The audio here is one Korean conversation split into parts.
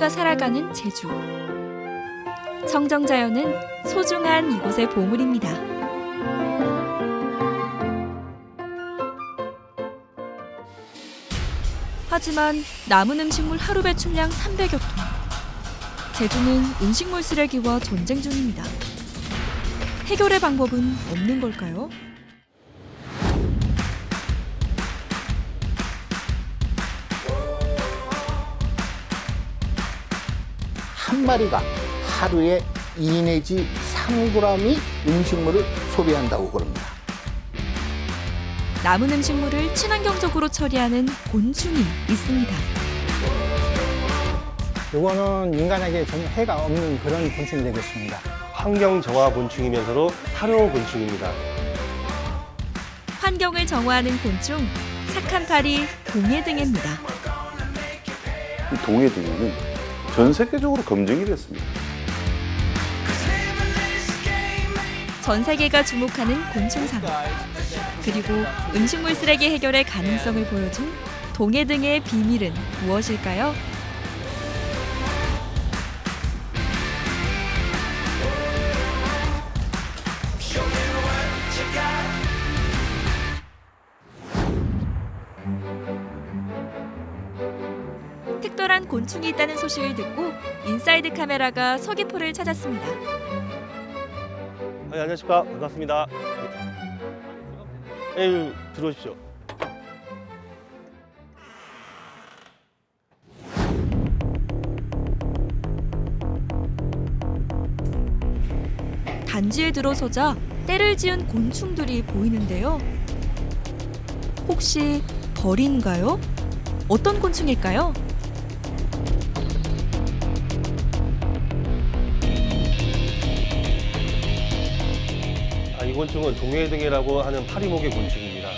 우리가 살아가는 제주. 청정자연은 소중한 이곳의 보물입니다. 하지만 남은 음식물 하루 배출량 300여 톤. 제주는 음식물 쓰레기와 전쟁 중입니다. 해결의 방법은 없는 걸까요? 한 마리가 하루에 2 내지 3g이 음식물을 소비한다고 그럽니다. 남은 음식물을 친환경적으로 처리하는 곤충이 있습니다. 이거는 인간에게 전혀 해가 없는 그런 곤충이 되겠습니다. 환경 정화 곤충이면서도 사료 곤충입니다. 환경을 정화하는 곤충, 착한 파리 동해등해입니다. 이 동해등해는 전 세계적으로 검증이 됐습니다. 전 세계가 주목하는 곤충상. 그리고 음식물 쓰레기 해결의 가능성을 보여준 동해등해의 비밀은 무엇일까요? 특별한 곤충이 있다는 소식을 듣고 인사이드 카메라가 서귀포를 찾았습니다. 안녕하십니까. 반갑습니다. 네, 들어오십시오. 단지에 들어서자 때를 지은 곤충들이 보이는데요. 혹시 벌인가요? 어떤 곤충일까요? 이 곤충은 동해등해라고 하는 파리목의 곤충입니다.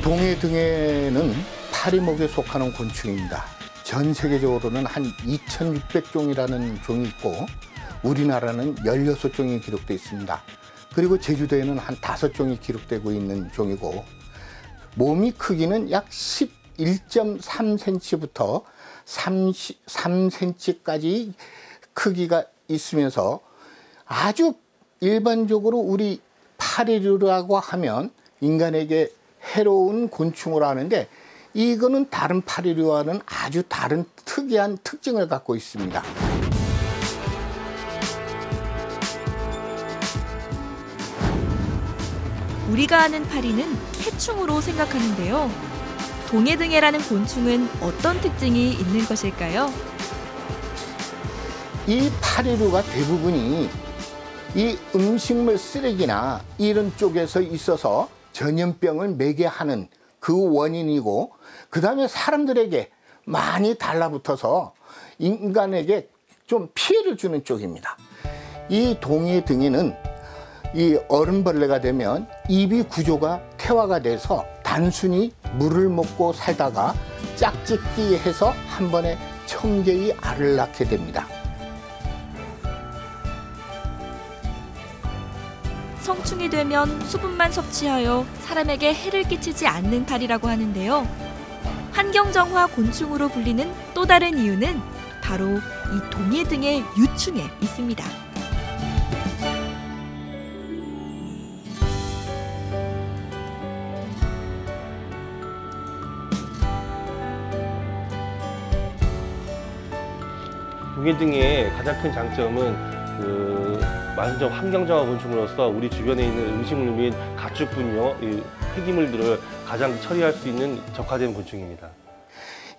동해등해는 파리목에 속하는 곤충입니다. 전 세계적으로는 한 2,600종이라는 종이 있고 우리나라는 16종이 기록되어 있습니다. 그리고 제주도에는 한 5종이 기록되고 있는 종이고 몸이 크기는 약 11.3cm부터 33cm까지 크기가 있으면서 아주 일반적으로 우리 파리류라고 하면 인간에게 해로운 곤충으로 하는데 이거는 다른 파리류와는 아주 다른 특이한 특징을 갖고 있습니다. 우리가 아는 파리는 해충으로 생각하는데요. 동해등해라는 곤충은 어떤 특징이 있는 것일까요? 이 파리류가 대부분이 이 음식물 쓰레기나 이런 쪽에서 있어서 전염병을 매게 하는 그 원인이고 그 다음에 사람들에게 많이 달라붙어서 인간에게 좀 피해를 주는 쪽입니다. 이 동해등해는 이 어른벌레가 되면 입이 구조가 태화가 돼서 단순히 물을 먹고 살다가 짝짓기 해서 한 번에 1000개의 알을 낳게 됩니다. 성충이 되면 수분만 섭취하여 사람에게 해를 끼치지 않는 파리라고 하는데요. 환경정화 곤충으로 불리는 또 다른 이유는 바로 이 동해등해 유충에 있습니다. 동해등해의 가장 큰 장점은 만성 환경정화 곤충으로서 우리 주변에 있는 음식물 및 가축분뇨, 폐기물들을 가장 처리할 수 있는 적화된 곤충입니다.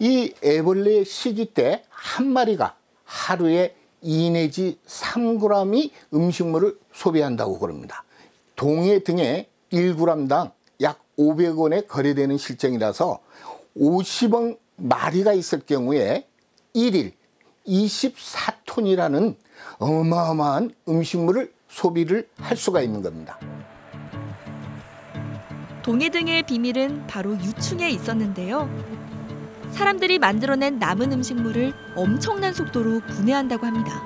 이 애벌레 시기 때 한 마리가 하루에 2 내지 3g이 음식물을 소비한다고 그럽니다. 동해등해 1g당 약 500원에 거래되는 실정이라서 50억 마리가 있을 경우에 1일 24톤이라는 어마어마한 음식물을 소비를 할 수가 있는 겁니다. 동해등해의 비밀은 바로 유충에 있었는데요. 사람들이 만들어낸 남은 음식물을 엄청난 속도로 분해한다고 합니다.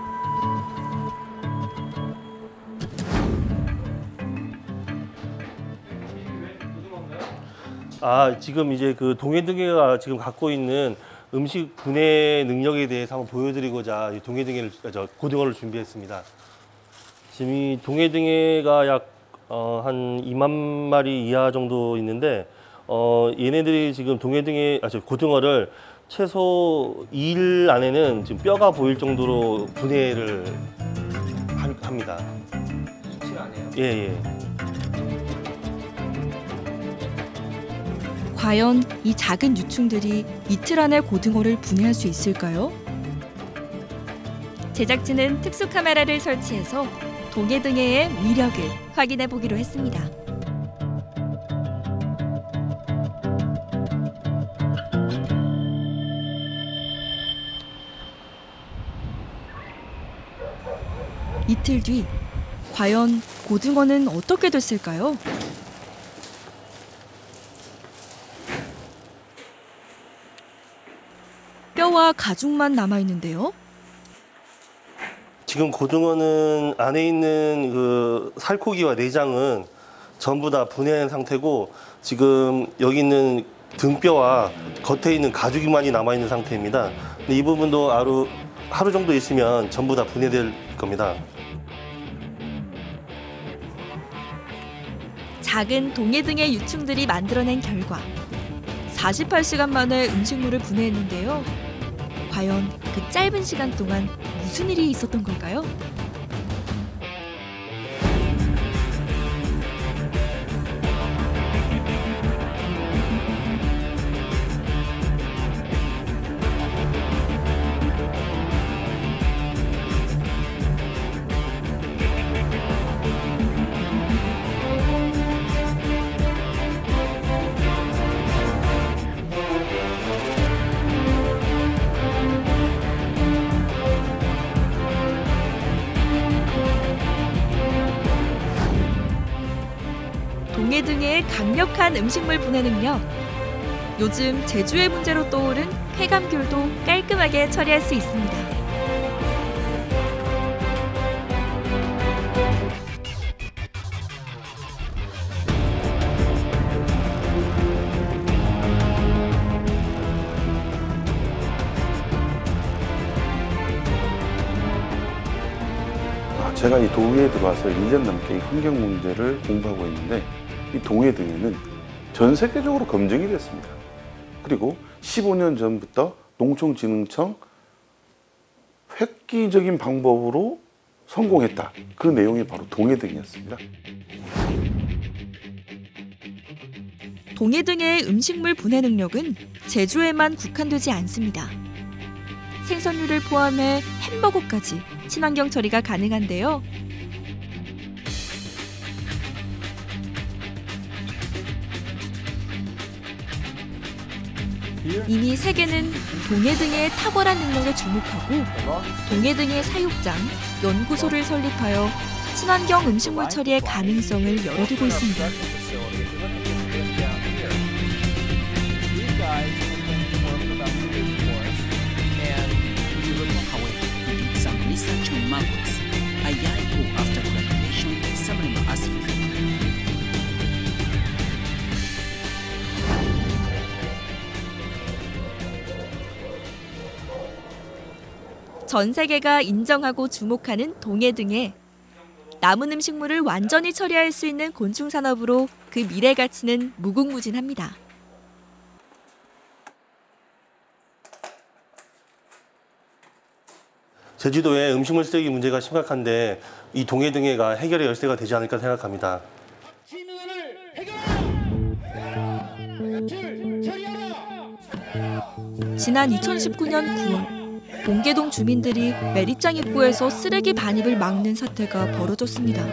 지금 이제 그 동해등해가 지금 갖고 있는 음식 분해 능력에 대해서 한번 보여드리고자 이 고등어를 준비했습니다. 지금 이 동해등해가 약 한 2만 마리 이하 정도 있는데 얘네들이 지금 고등어를 최소 2일 안에는 지금 뼈가 보일 정도로 분해를 합니다. 이틀 안에요? 예. 과연 이 작은 유충들이 이틀 안에 고등어를 분해할 수 있을까요? 제작진은 특수 카메라를 설치해서 동해등해의 위력을 확인해 보기로 했습니다. 이틀 뒤, 과연 고등어는 어떻게 됐을까요? 뼈와 가죽만 남아있는데요. 지금 고등어는 안에 있는 그 살코기와 내장은 전부 다 분해한 상태고 지금 여기 있는 등뼈와 겉에 있는 가죽이만이 남아있는 상태입니다. 근데 이 부분도 하루 정도 있으면 전부 다 분해될 겁니다. 작은 동해등의 유충들이 만들어낸 결과 48시간 만에 음식물을 분해했는데요. 과연 그 짧은 시간 동안 무슨 일이 있었던 걸까요? 동해등의 강력한 음식물 분해 능력. 요즘 제주의 문제로 떠오른 폐감귤도 깔끔하게 처리할 수 있습니다. 제가 이 동해에 들어와서 1년 넘게 이 환경 문제를 공부하고 있는데 이 동해등해는 전 세계적으로 검증이 됐습니다. 그리고 15년 전부터 농촌진흥청 획기적인 방법으로 성공했다. 그 내용이 바로 동해등이었습니다. 동해등의 음식물 분해 능력은 제주에만 국한되지 않습니다. 생선류를 포함해 햄버거까지 친환경 처리가 가능한데요. 이미 세계는 동해등의 탁월한 능력에 주목하고 동해등의 사육장, 연구소를 설립하여 친환경 음식물 처리의 가능성을 열어두고 있습니다. 전 세계가 인정하고 주목하는 동해등해. 남은 음식물을 완전히 처리할 수 있는 곤충 산업으로 그 미래 가치는 무궁무진합니다. 제주도의 음식물 쓰레기 문제가 심각한데 이 동해등해가 해결의 열쇠가 되지 않을까 생각합니다. 지난 2019년 9월 봉계동 주민들이 매립장 입구에서 쓰레기 반입을 막는 사태가 벌어졌습니다.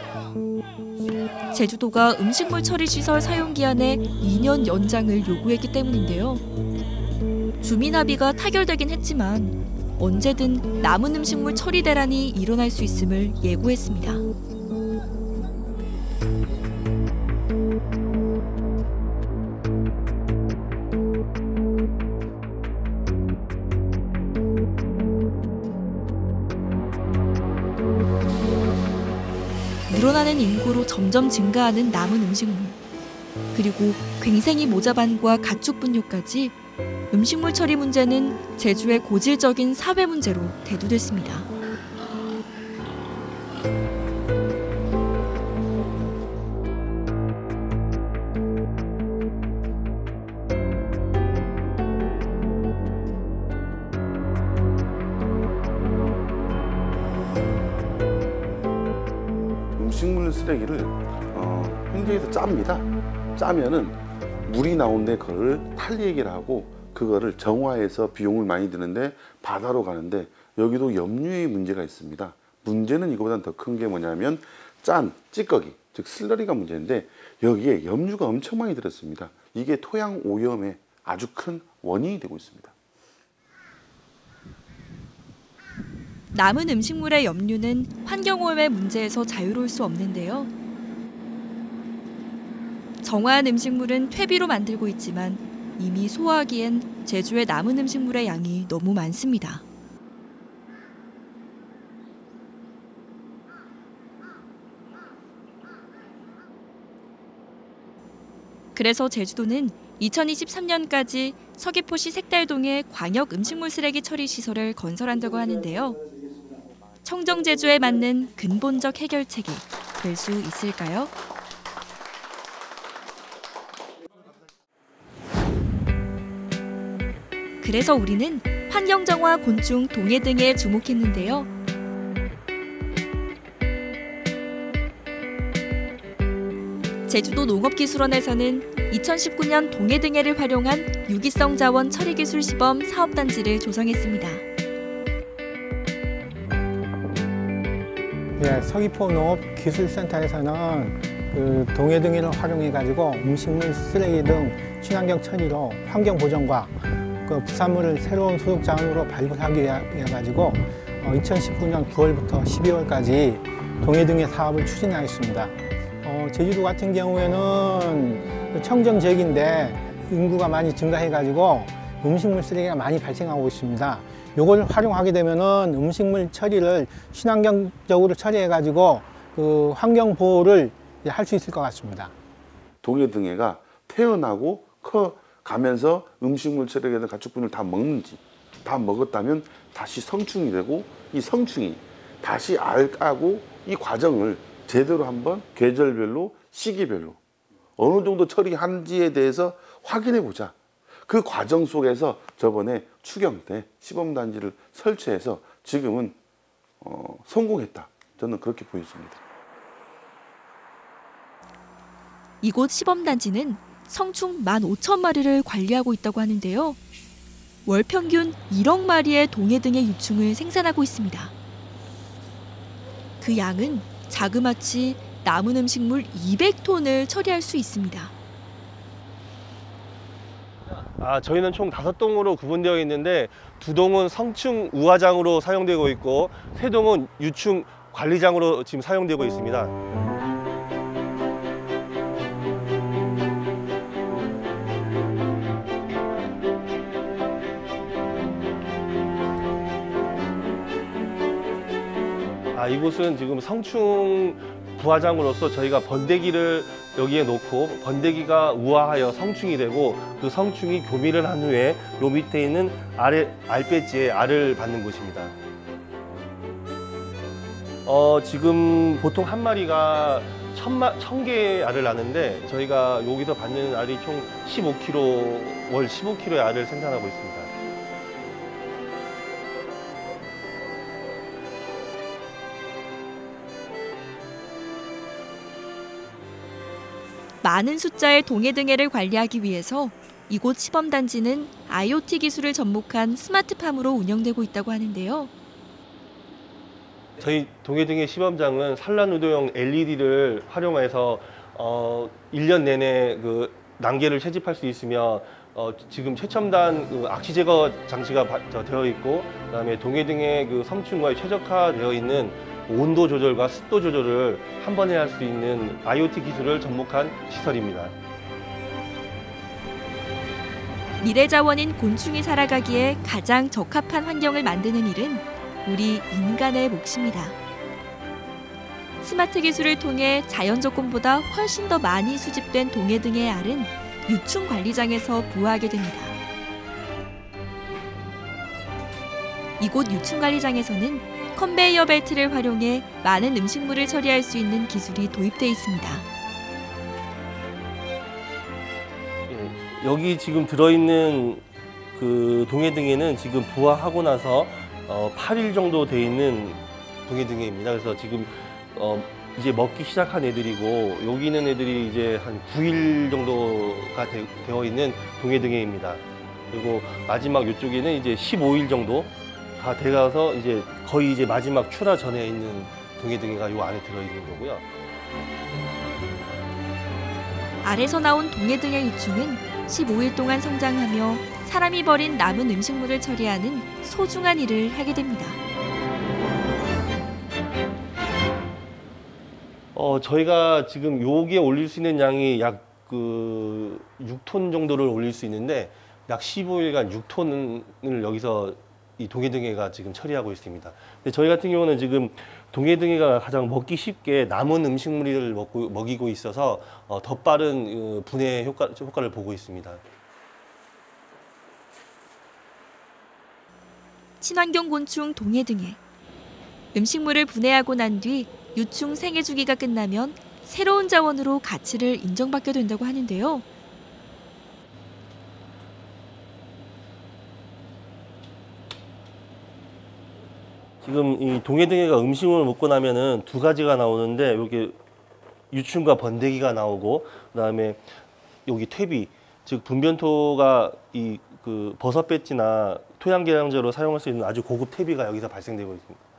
제주도가 음식물 처리 시설 사용 기한의 2년 연장을 요구했기 때문인데요. 주민 합의가 타결되긴 했지만 언제든 남은 음식물 처리 대란이 일어날 수 있음을 예고했습니다. 늘어나는 인구로 점점 증가하는 남은 음식물, 그리고 괭생이 모자반과 가축 분뇨까지 음식물 처리 문제는 제주의 고질적인 사회 문제로 대두됐습니다. 음식물 쓰레기를 현장에서 짭니다. 짜면은 물이 나오는데 그걸 탈얘기를 하고 그거를 정화해서 비용을 많이 드는데 바다로 가는데 여기도 염류의 문제가 있습니다. 문제는 이거보다는 더 큰 게 뭐냐면 짠, 찌꺼기, 즉 슬러리가 문제인데 여기에 염류가 엄청 많이 들었습니다. 이게 토양 오염의 아주 큰 원인이 되고 있습니다. 남은 음식물의 염류는 환경오염의 문제에서 자유로울 수 없는데요. 정화한 음식물은 퇴비로 만들고 있지만 이미 소화하기엔 제주의 남은 음식물의 양이 너무 많습니다. 그래서 제주도는 2023년까지 서귀포시 색달동에 광역 음식물 쓰레기 처리 시설을 건설한다고 하는데요. 청정 제주에 맞는 근본적 해결책이 될 수 있을까요? 그래서 우리는 환경정화, 곤충, 동해 등에 주목했는데요. 제주도 농업기술원에서는 2019년 동해등해를 활용한 유기성 자원 처리기술 시범 사업단지를 조성했습니다. 예, 서귀포 농업기술센터에서는 그 동해등해를 활용해가지고 음식물 쓰레기 등 친환경 처리로 환경 보전과 그 부산물을 새로운 소득 자원으로 발굴하기 위해 가지고 2019년 9월부터 12월까지 동해등해 사업을 추진하였습니다. 제주도 같은 경우에는 청정 지역인데 인구가 많이 증가해가지고 음식물 쓰레기가 많이 발생하고 있습니다. 이걸 활용하게 되면은 음식물 처리를 친환경적으로 처리해가지고 그 환경 보호를 할 수 있을 것 같습니다. 동해등해가 태어나고 커가면서 음식물 처리에는 가축분을 다 먹는지, 다 먹었다면 다시 성충이 되고 이 성충이 다시 알 까고 이 과정을 제대로 한번 계절별로 시기별로 어느 정도 처리한지에 대해서 확인해 보자. 그 과정 속에서 저번에 추경 때 시범단지를 설치해서 지금은 성공했다. 저는 그렇게 보였습니다. 이곳 시범단지는 성충 15,000마리를 관리하고 있다고 하는데요. 월 평균 1억 마리의 동해등해 유충을 생산하고 있습니다. 그 양은 자그마치 남은 음식물 200톤을 처리할 수 있습니다. 저희는 총 5동으로 구분되어 있는데 2동은 성충 우화장으로 사용되고 있고 3동은 유충 관리장으로 지금 사용되고 있습니다. 이곳은 지금 성충 부화장으로서 저희가 번데기를 여기에 놓고 번데기가 우화하여 성충이 되고 그 성충이 교미를 한 후에 요 밑에 있는 알배지에 알을 받는 곳입니다. 지금 보통 한 마리가 1000개의 알을 낳는데 저희가 여기서 받는 알이 총 15kg, 월 15kg의 알을 생산하고 있습니다. 많은 숫자의 동해등해를 관리하기 위해서 이곳 시범단지는 IoT 기술을 접목한 스마트팜으로 운영되고 있다고 하는데요. 저희 동해등해 시범장은 산란우도용 LED를 활용해서 1년 내내 그 난개를 채집할 수 있으며 지금 최첨단 악취 제거 장치가 되어 있고 그다음에 동해등해 그 성충과에 최적화되어 있는 온도 조절과 습도 조절을 한 번에 할 수 있는 IoT 기술을 접목한 시설입니다. 미래 자원인 곤충이 살아가기에 가장 적합한 환경을 만드는 일은 우리 인간의 몫입니다. 스마트 기술을 통해 자연 조건보다 훨씬 더 많이 수집된 동해등의 알은 유충 관리장에서 부화하게 됩니다. 이곳 유충 관리장에서는 컨베이어 벨트를 활용해 많은 음식물을 처리할 수 있는 기술이 도입돼 있습니다. 여기 지금 들어있는 그 동해등에는 지금 부화하고 나서 8일 정도 돼 있는 동해등에입니다. 그래서 지금 이제 먹기 시작한 애들이고 여기 있는 애들이 이제 한 9일 정도가 되어 있는 동해등에입니다. 그리고 마지막 이쪽에는 이제 15일 정도가 돼가서 이제 거의 이제 마지막 출하 전에 있는 동해등에가 요 안에 들어 있는 거고요. 알에서 나온 동해등의 유충은 15일 동안 성장하며 사람이 버린 남은 음식물을 처리하는 소중한 일을 하게 됩니다. 저희가 지금 여기에 올릴 수 있는 양이 약 6톤 정도를 올릴 수 있는데 약 15일간 6톤을 여기서 이 동해등에가 지금 처리하고 있습니다. 근데 저희 같은 경우는 지금 동해등에가 가장 먹기 쉽게 남은 음식물을 먹이고 있어서 더 빠른 분해 효과를 보고 있습니다. 친환경 곤충 동해등에 음식물을 분해하고 난 뒤 유충 생애 주기가 끝나면 새로운 자원으로 가치를 인정받게 된다고 하는데요. 지금 이 동해등에가 음식물을 먹고 나면은 두 가지가 나오는데 이렇게 유충과 번데기가 나오고 그다음에 여기 퇴비, 즉 분변토가 이 버섯 배지나 토양 개량제로 사용할 수 있는 아주 고급 퇴비가 여기서 발생되고 있습니다.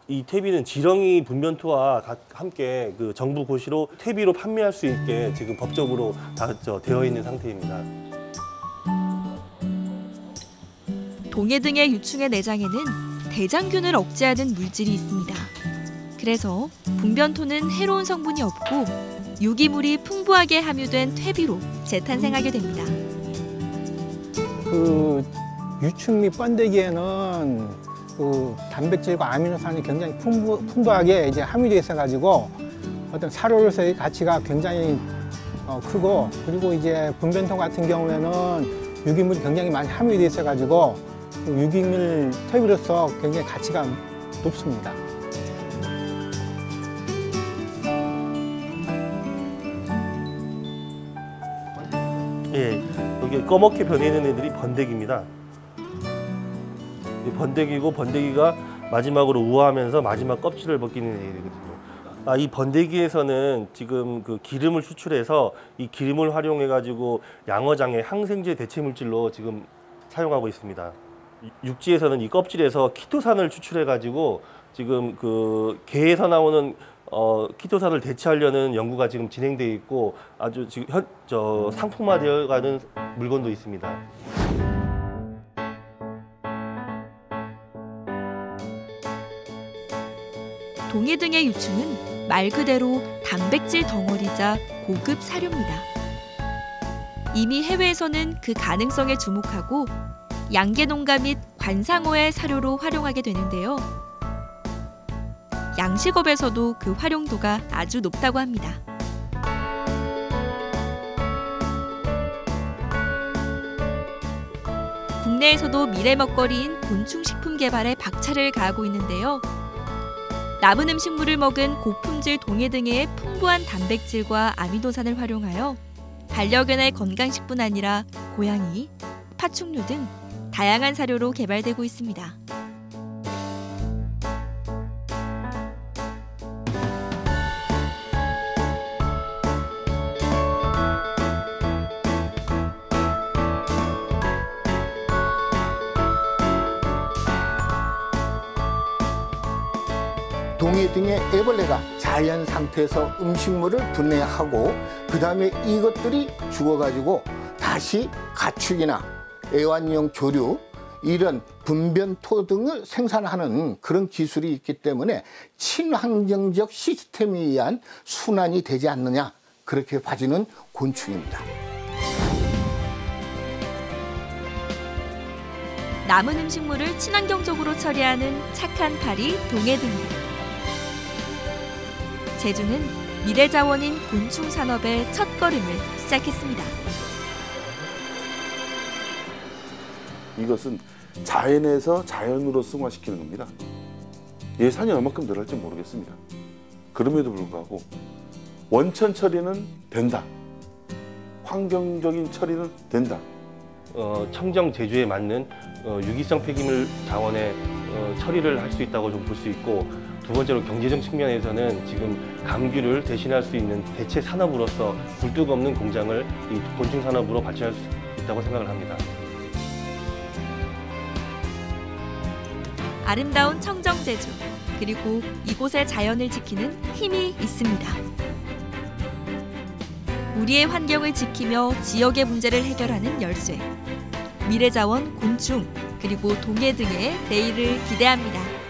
이 퇴비는 지렁이 분변토와 함께 정부 고시로 퇴비로 판매할 수 있게 지금 법적으로 다 되어 있는 상태입니다. 동해등의 유충의 내장에는 대장균을 억제하는 물질이 있습니다. 그래서 분변토는 해로운 성분이 없고 유기물이 풍부하게 함유된 퇴비로 재탄생하게 됩니다. 유충 및 번데기에는 단백질과 아미노산이 굉장히 풍부하게 이제 함유되어 있어가지고 어떤 사료로서의 가치가 굉장히 크고, 그리고 이제 분변토 같은 경우에는 유기물이 굉장히 많이 함유되어 있어가지고 유기물 퇴비로서 굉장히 가치가 높습니다. 예, 여기 검게 변해 있는 애들이 번데기입니다. 번데기고 번데기가 마지막으로 우아하면서 마지막 껍질을 벗기는 애들이거든요. 이 번데기에서는 지금 기름을 추출해서 이 기름을 활용해 가지고 양어장의 항생제 대체 물질로 지금 사용하고 있습니다. 육지에서는 이 껍질에서 키토산을 추출해 가지고 지금 게에서 나오는 키토산을 대체하려는 연구가 지금 진행되어 있고 아주 지금 상품화되어 가는 물건도 있습니다. 동해등의 유충은 말 그대로 단백질 덩어리자 고급 사료입니다. 이미 해외에서는 그 가능성에 주목하고 양계 농가 및 관상어의 사료로 활용하게 되는데요. 양식업에서도 그 활용도가 아주 높다고 합니다. 국내에서도 미래 먹거리인 곤충식품 개발에 박차를 가하고 있는데요. 남은 음식물을 먹은 고품질 동해등의 풍부한 단백질과 아미노산을 활용하여 반려견의 건강식뿐 아니라 고양이, 파충류 등 다양한 사료로 개발되고 있습니다. 동해등의 애벌레가 자연 상태에서 음식물을 분해하고 그 다음에 이것들이 죽어가지고 다시 가축이나 애완용 조류 이런 분변토 등을 생산하는 그런 기술이 있기 때문에 친환경적 시스템에 의한 순환이 되지 않느냐, 그렇게 봐지는 곤충입니다. 남은 음식물을 친환경적으로 처리하는 착한 파리 동해등. 제주는 미래자원인 곤충 산업의 첫걸음을 시작했습니다. 이것은 자연에서 자연으로 승화시키는 겁니다. 예산이 얼마큼 들어갈지 모르겠습니다. 그럼에도 불구하고 원천 처리는 된다. 환경적인 처리는 된다. 청정 제주에 맞는 유기성 폐기물 자원의 처리를 할 수 있다고 좀 볼 수 있고, 두 번째로 경제적 측면에서는 지금 감귤을 대신할 수 있는 대체 산업으로서 굴뚝 없는 공장을 이 곤충 산업으로 발전할 수 있다고 생각을 합니다. 아름다운 청정 제주, 그리고 이곳의 자연을 지키는 힘이 있습니다. 우리의 환경을 지키며 지역의 문제를 해결하는 열쇠. 미래자원 곤충, 그리고 동해 등의 내일을 기대합니다.